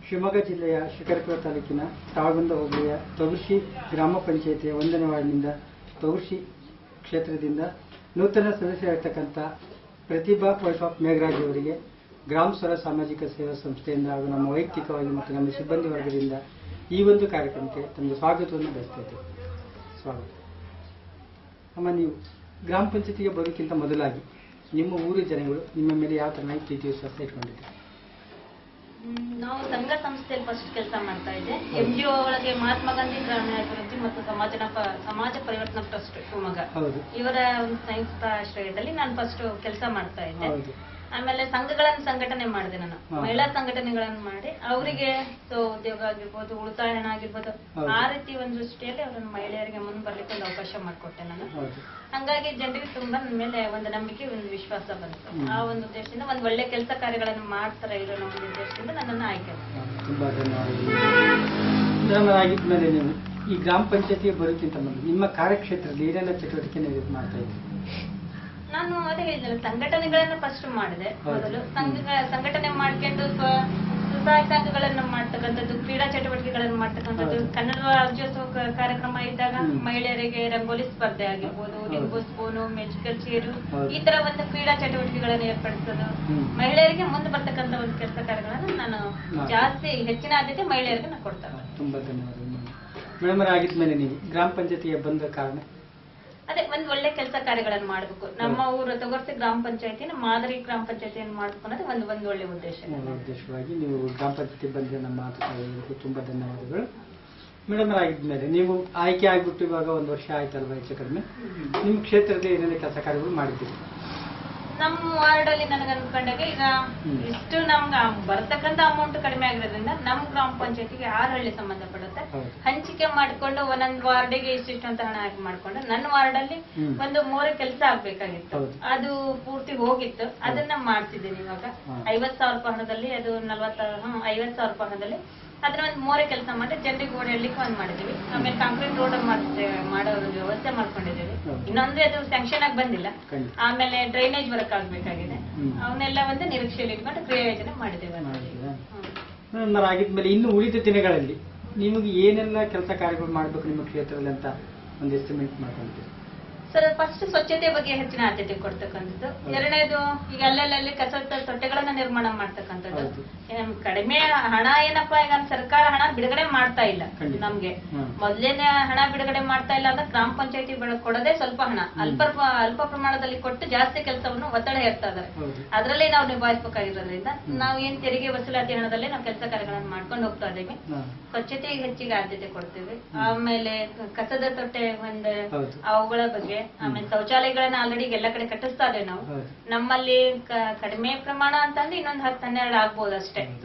ಶಿವಮೊಗ್ಗ ಜಿಲ್ಲೆಯ ಶಿಕಾರಿಪುರ ತಾಲೂಕಿನ ತಾಳಗುಂದ ಹೋಬಳಿಯ ತೊಗರ್ಶಿ ಗ್ರಾಮ ಪಂಚಾಯಿತಿಯ 1ನೇ ವಾರ್ಡ್ನಿಂದ ತೊಗರ್ಶಿ ಕ್ಷೇತ್ರದಿಂದ ನೂತನ ಸದಸ್ಯರಾಗಿರ್ತಕ್ಕಂಥ ಪ್ರತಿಭಾ ವೈಫಾಪ್ ಮೇಘರಾಜ್ ಅವರಿಗೆ ಗ್ರಾಮ ಸ್ವರ ಸಾಮಾಜಿಕ ಸೇವಾ ಸಂಸ್ಥೆಯಿಂದ ಹಾಗೂ ನಮ್ಮ ವೈಯಕ್ತಿಕವಾಗಿ ಮತ್ತು ನಮ್ಮ ಸಿಬ್ಬಂದಿ ವರ್ಗದಿಂದ ಈ ಒಂದು ಕಾರ್ಯಕ್ರಮಕ್ಕೆ ತಮಗೆ ಸ್ವಾಗತವನ್ನು ಬಯಸ್ತಾ ಇದ್ದೇವೆ. ಸ್ವಾಗತ. ಅಮ್ಮ, ನೀವು ಗ್ರಾಮ ಪಂಚಾಯತಿಗೆ ಬರೋಕ್ಕಿಂತ ಮೊದಲಾಗಿ ನಿಮ್ಮ ಊರಿನ ಜನಗಳು ನಿಮ್ಮ ಮೇಲೆ ಯಾವ ಥರ ಪ್ರೀತಿ ವಿಶ್ವಾಸ ಇಟ್ಕೊಂಡಿದ್ದಾರೆ? ನಾವು ಸಂಘ ಸಂಸ್ಥೆಯಲ್ಲಿ ಫಸ್ಟ್ ಕೆಲಸ ಮಾಡ್ತಾ ಇದ್ದೆ. NGO ಒಳಗೆ ಮಹಾತ್ಮ ಗಾಂಧಿ ಗ್ರಾಮೀಣ ಅಭಿವೃದ್ಧಿ ಮತ್ತು ಸಮಾಜ ಪರಿವರ್ತನಾ ಟ್ರಸ್ಟ್ ಶಿವಮೊಗ್ಗ ಇವರ ಒಂದು ಸಂಯುಕ್ತ ಆಶ್ರಯದಲ್ಲಿ ನಾನು ಫಸ್ಟ್ ಕೆಲಸ ಮಾಡ್ತಾ ಇದ್ದೆ. ಆಮೇಲೆ ಸಂಘಗಳನ್ನು ಸಂಘಟನೆ ಮಾಡಿದೆ. ನಾನು ಮಹಿಳಾ ಸಂಘಟನೆಗಳನ್ನು ಮಾಡಿ ಅವರಿಗೆ ಉದ್ಯೋಗ ಆಗಿರ್ಬೋದು, ಉಳಿತಾಯ ಹಣ ಆಗಿರ್ಬೋದು, ಆ ರೀತಿ ಒಂದು ದೃಷ್ಟಿಯಲ್ಲಿ ಅವರನ್ನು ಮಹಿಳೆಯರಿಗೆ ಮುಂದೆ ಬರ್ಲಿಕ್ಕೆ ಒಂದು ಅವಕಾಶ ಮಾಡಿಕೊಟ್ಟೆ ನಾನು. ಹಂಗಾಗಿ ಜನರಿಗೆ ತುಂಬಾ ನನ್ನ ಮೇಲೆ ಒಂದು ನಂಬಿಕೆ, ಒಂದು ವಿಶ್ವಾಸ ಬಂತು. ಆ ಒಂದು ಉದ್ದೇಶದಿಂದ ಒಂದು ಒಳ್ಳೆ ಕೆಲಸ ಕಾರ್ಯಗಳನ್ನು ಮಾಡ್ತಾರೆ ಇರೋ ಒಂದು ಉದ್ದೇಶದಿಂದ ನನ್ನನ್ನು ಆಯ್ಕೆ. ತುಂಬಾ ಧನ್ಯವಾದಗಳು. ನೀವು ಈ ಗ್ರಾಮ ಪಂಚಾಯತಿಗೆ ಬರೋಕ್ಕಿಂತ ಮೊದಲು ನಿಮ್ಮ ಕಾರ್ಯಕ್ಷೇತ್ರದಲ್ಲಿ ಏನೆಲ್ಲ ಚಟುವಟಿಕೆ ಮಾಡ್ತಾ ಇದ್ದೀರಿ? ನಾನು ಅದೇ ಹೇಳಿದ್ನಲ್ಲ, ಸಂಘಟನೆಗಳನ್ನ ಫಸ್ಟ್ ಮಾಡಿದೆ. ಮೊದಲು ಸಂಘಟನೆ ಮಾಡ್ಕೊಂಡು ಸ್ವಸಹಾಯ ಸಂಘಗಳನ್ನು ಮಾಡ್ತಕ್ಕಂಥದ್ದು, ಕ್ರೀಡಾ ಚಟುವಟಿಕೆಗಳನ್ನು ಮಾಡ್ತಕ್ಕಂಥದ್ದು, ಕನ್ನಡ ರಾಜ್ಯೋತ್ಸವ ಕಾರ್ಯಕ್ರಮ ಇದ್ದಾಗ ಮಹಿಳೆಯರಿಗೆ ರಂಗೋಲಿ ಸ್ಪರ್ಧೆ ಆಗಿರ್ಬೋದು, ಲಿಂಬು ಸ್ಪೂನು, ಮ್ಯೂಸಿಕಲ್ ಚೇರು, ಈ ತರ ಒಂದು ಕ್ರೀಡಾ ಚಟುವಟಿಕೆಗಳನ್ನು ಏರ್ಪಡಿಸೋದು, ಮಹಿಳೆಯರಿಗೆ ಮುಂದೆ ಬರ್ತಕ್ಕಂಥ ಒಂದು ಕೆಲಸ ಕಾರ್ಯಗಳನ್ನು ನಾನು ಜಾಸ್ತಿ ಹೆಚ್ಚಿನ ಆದ್ಯತೆ ಮಹಿಳೆಯರಿಗೆ ನಾನು ಕೊಡ್ತೇನೆ. ತುಂಬಾ ಧನ್ಯವಾದಗಳು ಮೇಡಮ್. ಆಗಿದ್ಮೇಲೆ ನೀವು ಗ್ರಾಮ ಪಂಚಾಯತಿಗೆ ಬಂದ ಕಾರಣ? ಅದೇ ಒಂದು ಒಳ್ಳೆ ಕೆಲಸ ಕಾರ್ಯಗಳನ್ನು ಮಾಡಬೇಕು. ನಮ್ಮ ಊರು ತೊಗರ್ಸಿ ಗ್ರಾಮ ಪಂಚಾಯತಿನ ಮಾದರಿ ಗ್ರಾಮ ಪಂಚಾಯತಿಯನ್ನು ಮಾಡಬೇಕು ಅನ್ನೋದು ಒಂದು ಒಳ್ಳೆ ಉದ್ದೇಶ. ಉದ್ದೇಶವಾಗಿ ನೀವು ಗ್ರಾಮ ಪಂಚಾಯತಿ ಬಂದ್ರೆ ನಮ್ಮ ಮಾತು ತುಂಬಾ ಧನ್ಯವಾದಗಳು ಮೇಡಮ್. ಆಗಿದ್ಮೇಲೆ ನೀವು ಆಯ್ಕೆ ಆಗ್ಬಿಟ್ಟು ಇವಾಗ 1 ವರ್ಷ ಆಯ್ತಲ್ವಾ ಹೆಚ್ಚು ಕಡಿಮೆ. ನಿಮ್ಮ ಕ್ಷೇತ್ರದಲ್ಲಿ ಏನೆಲ್ಲ ಕೆಲಸ ಕಾರ್ಯಗಳು ಮಾಡಿದ್ದೀರಿ? ನಮ್ಮ ವಾರ್ಡ್ ಅಲ್ಲಿ ನನಗೆ ಅನ್ಕೊಂಡಾಗ ಈಗ ಇಷ್ಟು ನಮ್ಗೆ ಬರ್ತಕ್ಕಂಥ ಅಮೌಂಟ್ ಕಡಿಮೆ ಆಗಿರೋದ್ರಿಂದ ನಮ್ಮ ಗ್ರಾಮ ಪಂಚಾಯತಿಗೆ 6 ಹಳ್ಳಿ ಸಂಬಂಧಪಡುತ್ತೆ. ಹಂಚಿಕೆ ಮಾಡ್ಕೊಂಡು ಒಂದೊಂದು ವಾರ್ಡಿಗೆ ಇಷ್ಟಿಷ್ಟು ಅಂತ ಹಣ ಹಾಕಿ ಮಾಡ್ಕೊಂಡು ನನ್ನ ವಾರ್ಡ್ ಅಲ್ಲಿ ಒಂದು 3 ಕೆಲಸ ಆಗ್ಬೇಕಾಗಿತ್ತು. ಅದು ಪೂರ್ತಿ ಹೋಗಿತ್ತು. ಅದನ್ನ ಮಾಡ್ತಿದ್ದೀನಿ ಇವಾಗ. 50,000 ರೂಪಾಯಿ ಹಣದಲ್ಲಿ, ಅದು 50,000 ರೂಪಾಯಿ ಹಣದಲ್ಲಿ ಅದನ್ನ ಒಂದು 3 ಕೆಲಸ ಮಾಡಿ ಜನರಿಗೆ ಓಡಾಡ್ಲಿಕ್ಕೆ ಒಂದ್ ಮಾಡಿದೀವಿ. ಆಮೇಲೆ ಕಾಂಕ್ರೀಟ್ ರೋಡ್ ಮಾಡೋ ವ್ಯವಸ್ಥೆ ಮಾಡ್ಕೊಂಡಿದ್ದೀವಿ. ಇನ್ನೊಂದು ಅದು ಸ್ಯಾಂಕ್ಷನ್ ಆಗಿ ಬಂದಿಲ್ಲ. ಆಮೇಲೆ ಡ್ರೈನೇಜ್ ವರ್ಕ್ ಆಗ್ಬೇಕಾಗಿದೆ. ಅವನ್ನೆಲ್ಲ ಒಂದು ನಿರೀಕ್ಷೆಯಲ್ಲಿ ಇಟ್ಕೊಂಡು ಕ್ರಿಯಾ ಯೋಜನೆ ಮಾಡಿದ್ದೇವೆ. ಆಗಿದ್ಮೇಲೆ ಇನ್ನು ಉಳಿದ ದಿನಗಳಲ್ಲಿ ನಿಮಗೆ ಏನೆಲ್ಲ ಕೆಲಸ ಕಾರ್ಯಗಳು ಮಾಡ್ಬೇಕು ನಿಮ್ಮ ಕ್ಷೇತ್ರದಲ್ಲಿ ಅಂತ ಒಂದು ಎಸ್ಟಿಮೇಟ್ ಮಾಡ್ಕೊಂಡಿದ್ದೀವಿ? ಸರ್, ಫಸ್ಟ್ ಸ್ವಚ್ಛತೆ ಬಗ್ಗೆ ಹೆಚ್ಚಿನ ಆದ್ಯತೆ ಕೊಡ್ತಕ್ಕಂಥದ್ದು. ಎರಡನೇದು, ಈಗ ಅಲ್ಲಲ್ಲಿ ಕಸದ ತೊಟ್ಟೆಗಳನ್ನ ನಿರ್ಮಾಣ ಮಾಡ್ತಕ್ಕಂಥದ್ದು. ಕಡಿಮೆ ಹಣ ಏನಪ್ಪಾ, ಈಗ ಸರ್ಕಾರ ಹಣ ಬಿಡುಗಡೆ ಮಾಡ್ತಾ ಇಲ್ಲ ನಮ್ಗೆ. ಮೊದಲೇನೆ ಹಣ ಬಿಡುಗಡೆ ಮಾಡ್ತಾ ಇಲ್ಲ ಅಂದ್ರೆ ಗ್ರಾಮ ಪಂಚಾಯತಿ ಕೊಡೋದೇ ಸ್ವಲ್ಪ ಹಣ, ಅಲ್ಪ ಪ್ರಮಾಣದಲ್ಲಿ ಕೊಟ್ಟು ಜಾಸ್ತಿ ಕೆಲಸವನ್ನು ಒತ್ತಡ ಹೇರ್ತಾ ಇದಾರೆ. ಅದರಲ್ಲೇ ನಾವು ನಿಭಾಯಿಸಬೇಕಾಗಿರೋದ್ರಿಂದ ನಾವು ಏನ್ ತೆರಿಗೆ ವಸೂಲಾತಿ ಹಣದಲ್ಲೇ ನಾವು ಕೆಲಸ ಕಾರ್ಯಗಳನ್ನು ಮಾಡ್ಕೊಂಡು ಹೋಗ್ತಾ ಇದ್ದೀವಿ. ಸ್ವಚ್ಛತೆಗೆ ಹೆಚ್ಚಿಗೆ ಆದ್ಯತೆ ಕೊಡ್ತೀವಿ. ಆಮೇಲೆ ಕಸದ ತೊಟ್ಟೆ ಒಂದು ಅವುಗಳ ಬಗ್ಗೆ, ಆಮೇಲೆ ಶೌಚಾಲಯಗಳನ್ನ ಆಲ್ರೆಡಿ ಎಲ್ಲ ಕಡೆ ಕಟ್ಟಿಸ್ತಾ ಇದ್ದೇವೆ ನಾವು. ನಮ್ಮಲ್ಲಿ ಕಡಿಮೆ ಪ್ರಮಾಣ ಅಂತಂದ್ರೆ ಇನ್ನೊಂದು 10-12 ಆಗ್ಬೋದು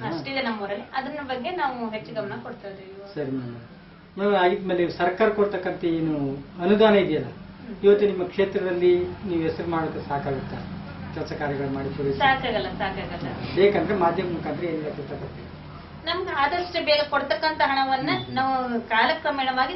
ಅಷ್ಟಿದೆ ನಮ್ಮೂರಲ್ಲಿ. ಅದ್ರ ಬಗ್ಗೆ ನಾವು ಹೆಚ್ಚು ಗಮನ ಕೊಡ್ತಾ ಇದ್ದೀವಿ. ಸರಿ ಮೇಡಮ್. ಆಗಿದ್ಮೇಲೆ ಸರ್ಕಾರ ಕೊಡ್ತಕ್ಕಂಥ ಏನು ಅನುದಾನ ಇದೆಯಲ್ಲ, ಇವತ್ತು ನಿಮ್ಮ ಕ್ಷೇತ್ರದಲ್ಲಿ ನೀವು ಹೆಸರು ಮಾಡೋಕೆ ಸಾಕಾಗುತ್ತಾ? ಕೆಲಸ ಕಾರ್ಯಗಳು ಮಾಡಿ ಸಾಕಾಗಲ್ಲ. ಬೇಕಂದ್ರೆ ಮಾಧ್ಯಮ ಮುಖಾಂತರ ಏನ್ ಹೇಳ್ತಿರ್ತಾರೆ? ನಮ್ಗೆ ಆದಷ್ಟು ಬೇಗ ಕೊಡ್ತಕ್ಕಂತ ಹಣವನ್ನ ನಾವು ಕಾಲಕ್ರಮೇಣವಾಗಿ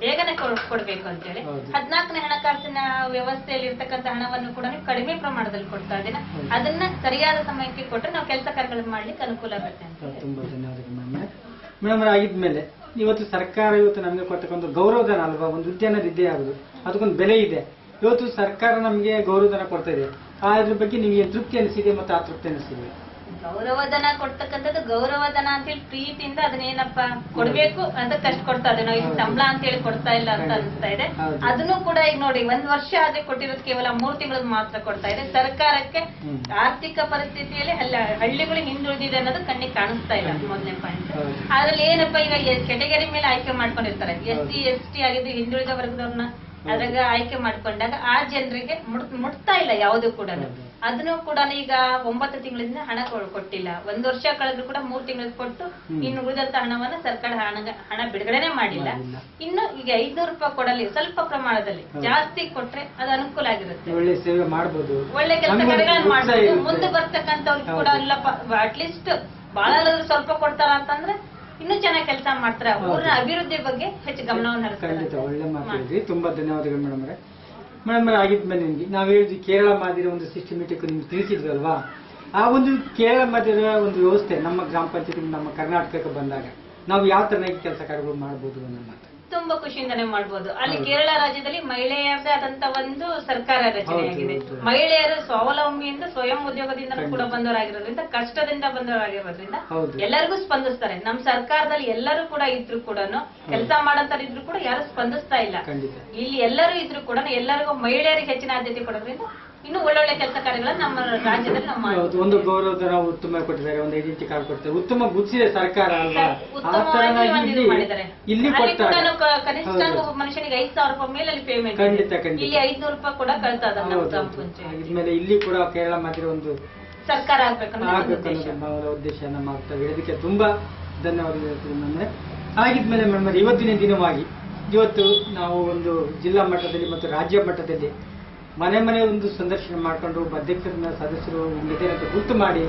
ಬೇಗನೆ ಕೊಡ್ಬೇಕು ಅಂತ ಹೇಳಿ 14ನೇ ಹಣಕಾಸಿನ ವ್ಯವಸ್ಥೆಯಲ್ಲಿ ಇರ್ತಕ್ಕಂಥ ಹಣವನ್ನು ಕೂಡ ಕಡಿಮೆ ಪ್ರಮಾಣದಲ್ಲಿ ಕೊಡ್ತಾ ಇದ್ದೀನ. ಅದನ್ನ ಸರಿಯಾದ ಸಮಯಕ್ಕೆ ಕೊಟ್ಟರೆ ನಾವು ಕೆಲಸ ಕಾರ್ಯಗಳನ್ನು ಮಾಡ್ಲಿಕ್ಕೆ ಅನುಕೂಲ ಆಗುತ್ತೆ ಅಂತ. ತುಂಬಾ ಧನ್ಯವಾದಗಳು ಮೇಡಮ್. ಆಗಿದ್ಮೇಲೆ ಇವತ್ತು ಸರ್ಕಾರ ಇವತ್ತು ನಮ್ಗೆ ಕೊಡ್ತಕ್ಕಂಥ ಗೌರವಧನ ಅಲ್ವಾ, ಒಂದು ಉದ್ಯಾನ ಇದ್ದೇ ಆಗುದು, ಅದಕ್ಕೊಂದು ಬೆಲೆ ಇದೆ. ಇವತ್ತು ಸರ್ಕಾರ ನಮ್ಗೆ ಗೌರವಧನ ಕೊಡ್ತಾ ಇದೆ. ಅದ್ರ ಬಗ್ಗೆ ನಿಮ್ಗೆ ತೃಪ್ತಿ ಅನಿಸಿದೆ ಮತ್ತು ಅತೃಪ್ತಿ ಅನಿಸಿದೆ? ಗೌರವಧನ ಕೊಡ್ತಕ್ಕಂಥದ್ದು ಗೌರವಧನ ಅಂತ ಹೇಳಿ ಪ್ರೀತಿಯಿಂದ ಅದನ್ನೇನಪ್ಪ ಕೊಡ್ಬೇಕು ಅಂತ ಕಷ್ಟ ಕೊಡ್ತಾ ಇದೆ. ನಾವು ಇದು ಸಂಬಳ ಅಂತ ಹೇಳಿ ಕೊಡ್ತಾ ಇಲ್ಲ ಅಂತ ಅನಿಸ್ತಾ ಇದೆ. ಅದನ್ನು ಕೂಡ ಈಗ ನೋಡಿ 1 ವರ್ಷ ಆದ್ರೆ ಕೊಟ್ಟಿರೋದು ಕೇವಲ 3 ತಿಂಗಳು ಮಾತ್ರ ಕೊಡ್ತಾ ಇದೆ. ಸರ್ಕಾರಕ್ಕೆ ಆರ್ಥಿಕ ಪರಿಸ್ಥಿತಿಯಲ್ಲಿ ಹಳ್ಳಿಗಳಿಗೆ ಹಿಂದುಳಿದಿದೆ ಅನ್ನೋದು ಕಣ್ಣಿಗೆ ಕಾಣಿಸ್ತಾ ಇಲ್ಲ. ಮೊದಲನೇ ಪಾಯಿಂಟ್. ಅದ್ರಲ್ಲಿ ಏನಪ್ಪಾ, ಈಗ ಕೆಟಗರಿ ಮೇಲೆ ಆಯ್ಕೆ ಮಾಡ್ಕೊಂಡಿರ್ತಾರೆ. SC ಆಗಿದ್ದು ಹಿಂದುಳಿದ ವರ್ಗದವ್ರನ್ನ ಅದ್ರಾಗ ಆಯ್ಕೆ ಮಾಡ್ಕೊಂಡಾಗ ಆ ಜನರಿಗೆ ಮುಟ್ತಾ ಇಲ್ಲ ಯಾವುದು ಕೂಡ. ಅದನ್ನು ಕೂಡ ಈಗ 9 ತಿಂಗಳಿಂದ ಹಣ ಕೊಟ್ಟಿಲ್ಲ. 1 ವರ್ಷ ಕಳೆದ್ರು ಕೂಡ 3 ತಿಂಗಳಿಗೆ ಕೊಟ್ಟು ಇನ್ನು ಉಳಿದಂತ ಹಣವನ್ನ ಸರ್ಕಾರ ಹಣ ಬಿಡುಗಡೆನೆ ಮಾಡಿಲ್ಲ. ಇನ್ನು ಈಗ 500 ರೂಪಾಯಿ ಕೊಡಲಿ, ಸ್ವಲ್ಪ ಪ್ರಮಾಣದಲ್ಲಿ ಜಾಸ್ತಿ ಕೊಟ್ರೆ ಅದು ಅನುಕೂಲ ಆಗಿರುತ್ತೆ. ಒಳ್ಳೆ ಸೇವೆ ಮಾಡಬಹುದು, ಒಳ್ಳೆ ಕೆಲಸ ಕಾರ್ಯಗಳನ್ನು ಮಾಡಬಹುದು. ಮುಂದೆ ಬರ್ತಕ್ಕಂಥವ್ರಿಗೆ ಕೂಡ ಇಲ್ಲಪ್ಪ ಅಟ್ಲೀಸ್ಟ್ ಬಹಳ ಸ್ವಲ್ಪ ಕೊಡ್ತಾರ ಅಂತಂದ್ರೆ ಇನ್ನೂ ಚೆನ್ನಾಗಿ ಕೆಲಸ ಮಾಡ್ತಾರೆ. ಊರಿನ ಅಭಿವೃದ್ಧಿ ಬಗ್ಗೆ ಹೆಚ್ಚು ಗಮನವನ್ನು ಹರಿಸ್ತಾರೆ. ಒಳ್ಳೆ ಮಾತಾಡಿದ್ರಿ. ತುಂಬಾ ಧನ್ಯವಾದಗಳು ಮೇಡಮ್. ಆಗಿದ್ಮೇಲೆ ನಿಮ್ಗೆ ನಾವು ಹೇಳಿದ್ವಿ ಕೇರಳ ಮಾದರಿ ಒಂದು ಸಿಸ್ಟಮೆಟಿಕ್ ನಿಮ್ಗೆ ತಿಳಿಸಿದ್ವಿ ಅಲ್ವಾ. ಆ ಒಂದು ಕೇರಳ ಮಧ್ಯದ ಒಂದು ವ್ಯವಸ್ಥೆ ನಮ್ಮ ಗ್ರಾಮ ಪಂಚಾಯತ್ ನಮ್ಮ ಕರ್ನಾಟಕಕ್ಕೆ ಬಂದಾಗ ನಾವು ಯಾವ ತರನಾಗಿ ಕೆಲಸ ಕಾರ್ಯಗಳು ಮಾಡಬಹುದು ಅನ್ನೋ ಮಾತು ತುಂಬಾ ಖುಷಿಯಿಂದಾನೆ ಮಾಡ್ಬೋದು. ಅಲ್ಲಿ ಕೇರಳ ರಾಜ್ಯದಲ್ಲಿ ಮಹಿಳೆಯರದೇ ಆದಂತ ಒಂದು ಸರ್ಕಾರ ರಚನೆಯಾಗಿದೆ. ಮಹಿಳೆಯರು ಸ್ವಾವಲಂಬಿಯಿಂದ ಸ್ವಯಂ ಉದ್ಯೋಗದಿಂದ ಕೂಡ ಬಂದವರಾಗಿರೋದ್ರಿಂದ, ಕಷ್ಟದಿಂದ ಬಂದವರಾಗಿರೋದ್ರಿಂದ ಎಲ್ಲರಿಗೂ ಸ್ಪಂದಿಸ್ತಾರೆ. ನಮ್ಮ ಸರ್ಕಾರದಲ್ಲಿ ಎಲ್ಲರೂ ಕೂಡ ಇದ್ರು ಕೂಡ, ಕೆಲಸ ಮಾಡಂತ ಇದ್ರು ಕೂಡ ಯಾರು ಸ್ಪಂದಿಸ್ತಾ ಇಲ್ಲ. ಇಲ್ಲಿ ಎಲ್ಲರೂ ಇದ್ರು ಕೂಡ ಎಲ್ಲರಿಗೂ ಮಹಿಳೆಯರಿಗೆ ಹೆಚ್ಚಿನ ಆದ್ಯತೆ ಕೊಡೋದ್ರಿಂದ ಇನ್ನು ಒಳ್ಳೊಳ್ಳೆ ಕೆಲಸ ಕಾರ್ಯಗಳನ್ನ ನಮ್ಮ ರಾಜ್ಯದಲ್ಲಿ ನಾವು ಮಾಡ್ತೀವಿ. ಒಂದು ಗೌರವಧನ ಉತ್ತಮ ಕೊಟ್ಟಿದ್ದಾರೆ, ಒಂದು ಐಡೆಂಟಿಟಿ ಕಾರ್ಡ್ ಕೊಡ್ತಾರೆ, ಉತ್ತಮ ಗುರುತಿಸಿದೆ ಸರ್ಕಾರ ಅಲ್ವಾ? ಮಾಡಿದ್ದಾರೆ. ಇಲ್ಲಿ ಕನಿಷ್ಠ ಮನುಷ್ಯನಿಗೆ 5,000 ರೂಪಾಯಿ ಮೇಲೆ ಅಲ್ಲಿ ಪೇಮೆಂಟ್. ಖಂಡಿತ ಇಲ್ಲಿ 500 ರೂಪಾಯಿ ಕೂಡ ಕಳ್ತಾ ಇದ್ದಾರೆ ನಮ್ಮ ಗ್ರಾಮ ಪಂಚಾಯತ್. ಇದ್ಮೇಲೆ ಇಲ್ಲಿ ಕೂಡ ಕೇರಳ ಮಾತ್ರ ಒಂದು ಸರ್ಕಾರ ಆಗ್ಬೇಕು ನಮ್ಮ ಉದ್ದೇಶ ಮಾಡ್ತೇವೆ. ಇದಕ್ಕೆ ತುಂಬಾ ಧನ್ಯವಾದಗಳು ಹೇಳ್ತೀವಿ ನಮ್ಮೆ. ಆಗಿದ್ಮೇಲೆ ಮೇಡಮ್, ಇವತ್ತಿನ ದಿನವಾಗಿ ಇವತ್ತು ನಾವು ಒಂದು ಜಿಲ್ಲಾ ಮಟ್ಟದಲ್ಲಿ ಮತ್ತು ರಾಜ್ಯ ಮಟ್ಟದಲ್ಲಿ ಮನೆ ಮನೆ ಒಂದು ಸಂದರ್ಶನ ಮಾಡಿಕೊಂಡು ಅಧ್ಯಕ್ಷರನ್ನ ಸದಸ್ಯರು ಇಲ್ಲಿದೆ ಅಂತ ಗುರುತು ಮಾಡಿ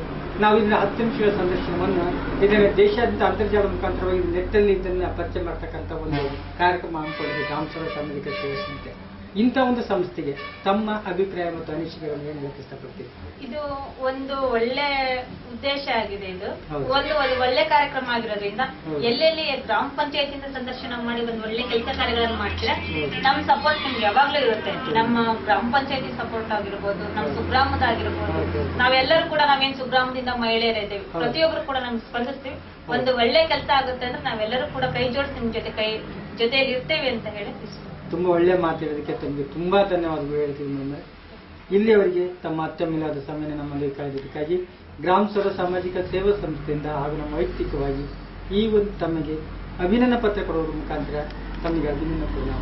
ನಾವು ಇದನ್ನ 10 ನಿಮಿಷಗಳ ಸಂದರ್ಶನವನ್ನು ಇದನ್ನ ದೇಶಾದ್ಯಂತ ಅಂತರ್ಜಾಲ ಮುಖಾಂತರವಾಗಿ ನೆಟ್ಟಲ್ಲಿ ಇದನ್ನ ಪರಿಚಯ ಮಾಡ್ತಕ್ಕಂಥ ಒಂದು ಕಾರ್ಯಕ್ರಮ ಹಮ್ಮಿಕೊಂಡಿದೆ ಗ್ರಾಮ ಸಭಾ ಸಾಮಾಜಿಕ ಸೇವೆ ಸಂಸ್ಥೆ. ಇಂಥ ಒಂದು ಸಂಸ್ಥೆಗೆ ತಮ್ಮ ಅಭಿಪ್ರಾಯ ಮತ್ತು ಅನಿಸಿಕೆಗಳನ್ನು ಏನು ಹೇಳಕ್ಕೆ ಇಷ್ಟಪಡ್ತೀವಿ? ಇದು ಒಂದು ಒಳ್ಳೆ ಉದ್ದೇಶ ಆಗಿದೆ. ಇದು ಒಂದು ಒಳ್ಳೆ ಕಾರ್ಯಕ್ರಮ ಆಗಿರೋದ್ರಿಂದ ಎಲ್ಲೆಲ್ಲಿ ಗ್ರಾಮ ಪಂಚಾಯತಿಂದ ಸಂದರ್ಶನ ಮಾಡಿ ಒಂದು ಒಳ್ಳೆ ಕೆಲಸ ಕಾರ್ಯಗಳನ್ನು ಮಾಡ್ತೀರಾ, ನಮ್ಮ ಸಪೋರ್ಟ್ ನಿಮ್ಗೆ ಯಾವಾಗ್ಲೂ ಇರುತ್ತೆ. ನಮ್ಮ ಗ್ರಾಮ ಪಂಚಾಯತಿ ಸಪೋರ್ಟ್ ಆಗಿರ್ಬೋದು, ನಮ್ಮ ಸುಗ್ರಾಮದ ಆಗಿರ್ಬೋದು, ನಾವೆಲ್ಲರೂ ಕೂಡ ನಾವೇನ್ ಸುಗ್ರಾಮದಿಂದ ಮಹಿಳೆಯರಿದ್ದೇವೆ, ಪ್ರತಿಯೊಬ್ರು ಕೂಡ ನಮ್ಗೆ ಸ್ಪಂದಿಸ್ತೀವಿ. ಒಂದು ಒಳ್ಳೆ ಕೆಲಸ ಆಗುತ್ತೆ ಅಂದ್ರೆ ನಾವೆಲ್ಲರೂ ಕೂಡ ಕೈ ಜೋಡಿಸಿ ನಿಮ್ ಜೊತೆಯಲ್ಲಿ ಇರ್ತೇವೆ ಅಂತ ಹೇಳಿ ತುಂಬಾ ಒಳ್ಳೆ ಮಾತಾಡೋದಕ್ಕೆ ತಮಗೆ ತುಂಬಾ ಧನ್ಯವಾದಗಳು ಹೇಳ್ತೀವಿ. ಮುಂದೆ ಇಲ್ಲಿಯವರೆಗೆ ತಮ್ಮ ಅತ್ಯಮೂಲ್ಯವಾದ ಸಮಯ ನಮ್ಮಲ್ಲಿ ಕಳೆದಿದ್ದಕ್ಕಾಗಿ ಗ್ರಾಮ ಸಭಾ ಸಾಮಾಜಿಕ ಸೇವಾ ಸಂಸ್ಥೆಯಿಂದ ಹಾಗೂ ನಮ್ಮ ವೈಯಕ್ತಿಕವಾಗಿ ಈ ಒಂದು ತಮಗೆ ಅಭಿನಂದನೆ ಪತ್ರ ಕೊಡುವ ಮುಖಾಂತರ ತಮಗೆ ಅಭಿನಂದನೆ ಕೊಡಲು